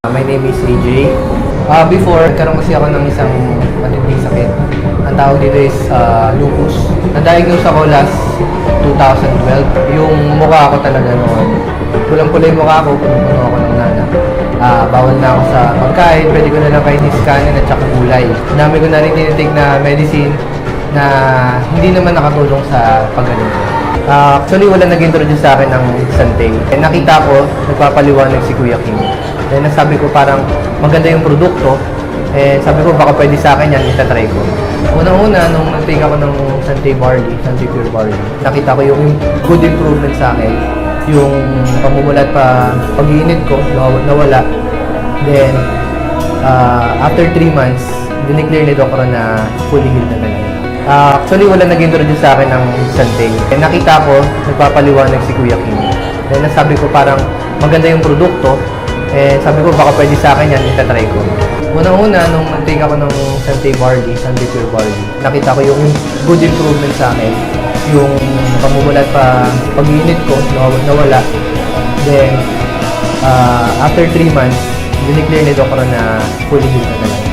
My name is AJ. Before, nagkaroon kasi ako ng isang matinding sakit. Ang tawag dito is lupus. Na-diagnose ako last 2012. Yung mukha ko talaga noon. Pulang-pula yung mukha ko, puno ako ng nana. Bawal na ako sa pagkain, pwede ko na lang kainin kanin at saka gulay. Dami ko na rin tinitig na medicine na hindi naman nakatulong sa paggaling ko. Actually, wala nag-introduce sa akin ng Santay. Nakita ko, nagpapaliwanag si Kuya Kim. Then nasabi ko parang maganda yung produkto. Sabi ko baka pwede sa akin yan, itatry ko. Unang-una, nung nag-take ako ng Santay Barley, Santay Pure Barley, nakita ko yung good improvement sa akin. Yung pamumulat pa, pag-iinit ko, nawala. Then, after 3 months, dineclare ni Dokro na fully healed na talaga. Actually, wala nag-introduce sa akin ng Santay. Nakita ko, nagpapaliwanag si Kuya Kim. Then nasabi ko parang maganda yung produkto. Sabi ko baka pwede sa akin yan, itatry ko. Unang-una, nung nag-take ako ng Santay Barley, Santay Pure Barley, nakita ko yung good improvement sa akin. Yung pamumulat pa, pag-iinit ko, nawala. Then, after 3 months, dineclare ni Dokro na fully healed na talaga.